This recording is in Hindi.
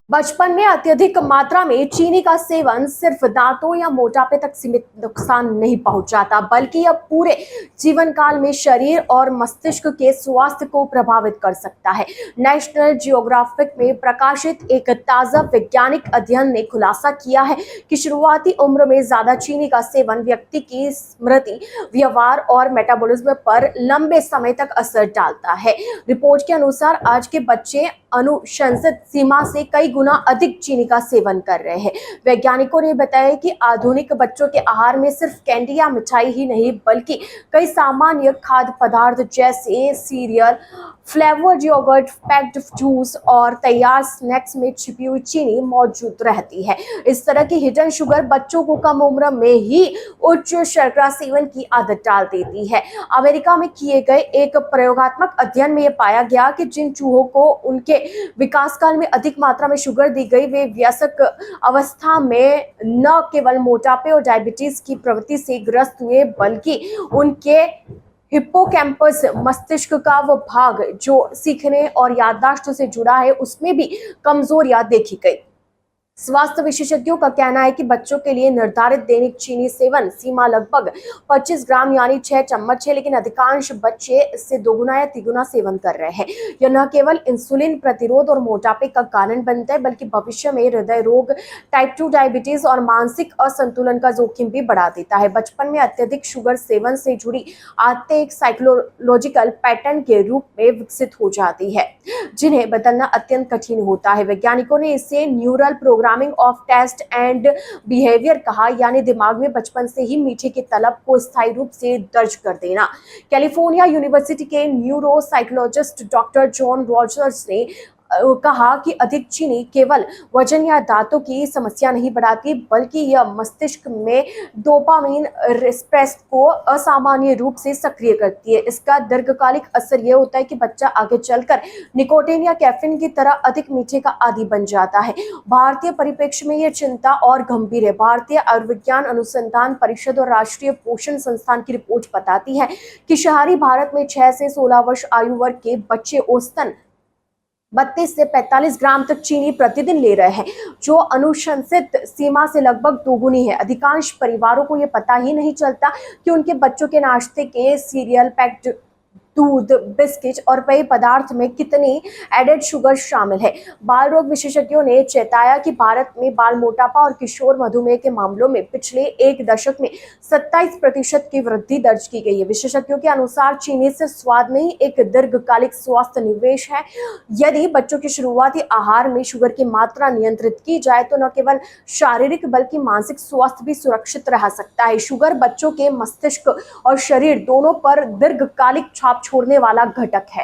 बचपन में अत्यधिक मात्रा में चीनी का सेवन सिर्फ दांतों या मोटापे तक सीमित नुकसान नहीं पहुंचाता, बल्कि यह पूरे जीवन काल में शरीर और मस्तिष्क के स्वास्थ्य को प्रभावित कर सकता है। नेशनल जियोग्राफिक में प्रकाशित एक ताजा वैज्ञानिक अध्ययन ने खुलासा किया है कि शुरुआती उम्र में ज्यादा चीनी का सेवन व्यक्ति की स्मृति, व्यवहार और मेटाबॉलिज्म पर लंबे समय तक असर डालता है। रिपोर्ट के अनुसार आज के बच्चे अनुशंसित सीमा से कई गुना अधिक चीनी का सेवन कर रहे हैं। वैज्ञानिकों ने बताया कि आधुनिक बच्चों के आहार में सिर्फ कैंडी या मिठाई ही नहीं, बल्कि कई सामान्य खाद्य पदार्थ जैसे cereal, flavoured yogurt, packed juice और तैयार स्नैक्स में छिपी हुई चीनी मौजूद रहती है। इस तरह की हिडन शुगर बच्चों को कम उम्र में ही उच्च शर्करा सेवन की आदत डाल देती है। अमेरिका में किए गए एक प्रयोगात्मक अध्ययन में यह पाया गया कि जिन चूहों को उनके विकास काल में अधिक मात्रा में शुगर दी गई, वे वयस्क अवस्था में न केवल मोटापे और डायबिटीज की प्रवृत्ति से ग्रस्त हुए, बल्कि उनके हिप्पोकैम्पस मस्तिष्क का वो भाग जो सीखने और याददाश्त से जुड़ा है, उसमें भी कमजोरियां देखी गई। स्वास्थ्य विशेषज्ञों का कहना है कि बच्चों के लिए निर्धारित दैनिक चीनी सेवन सीमा लगभग 25 ग्राम यानी 6 चम्मच है, लेकिन अधिकांश बच्चे इससे दोगुना या तिगुना सेवन कर रहे हैं। यह न केवल इंसुलिन प्रतिरोध और मोटापे का कारण बनता है, बल्कि भविष्य में हृदय रोग, टाइप 2 डायबिटीज और मानसिक असंतुलन का जोखिम भी बढ़ा देता है। बचपन में अत्यधिक शुगर सेवन से जुड़ी आदतें एक साइकोलॉजिकल पैटर्न के रूप में विकसित हो जाती है, जिन्हें बदलना अत्यंत कठिन होता है। वैज्ञानिकों ने इसे neural programming of taste and behaviour कहा, यानी दिमाग में बचपन से ही मीठे की तलब को स्थायी रूप से दर्ज कर देना। कैलिफोर्निया यूनिवर्सिटी के neuro psychologist doctor John Rogers ने कहा कि अधिक चीनी केवल वजन या दांतों की समस्या नहीं बढ़ाती, बल्कि यह मस्तिष्क में डोपामाइन रिसेप्टर्स को असामान्य रूप से सक्रिय करती है। इसका दीर्घकालिक असर यह होता है कि बच्चा आगे चलकर निकोटीन या कैफीन की तरह अधिक मीठे का आदी बन जाता है। भारतीय परिप्रेक्ष्य में यह चिंता और गंभीर है। भारतीय आयुर्विज्ञान अनुसंधान परिषद और राष्ट्रीय पोषण संस्थान की रिपोर्ट बताती है कि शहरी भारत में 6 से 16 वर्ष आयु वर्ग के बच्चे औसतन 32 से 45 ग्राम तक चीनी प्रतिदिन ले रहे हैं, जो अनुशंसित सीमा से लगभग दोगुनी है। अधिकांश परिवारों को यह पता ही नहीं चलता कि उनके बच्चों के नाश्ते के सीरियल, पैक्ड दूध, बिस्किट और पेय पदार्थ में कितनी एडेड शुगर शामिल है। बाल रोग विशेषज्ञों ने चेताया कि भारत में बाल मोटापा और किशोर मधुमेह के मामलों में पिछले एक दशक में 27% की वृद्धि दर्ज की गई है। विशेषज्ञों के अनुसार चीनी से स्वाद नहीं, एक दीर्घकालिक स्वास्थ्य निवेश है। यदि बच्चों के शुरुआती आहार में शुगर की मात्रा नियंत्रित की जाए तो न केवल शारीरिक बल्कि मानसिक स्वास्थ्य भी सुरक्षित रह सकता है। शुगर बच्चों के मस्तिष्क और शरीर दोनों पर दीर्घकालिक छाप छोड़ने वाला घटक है।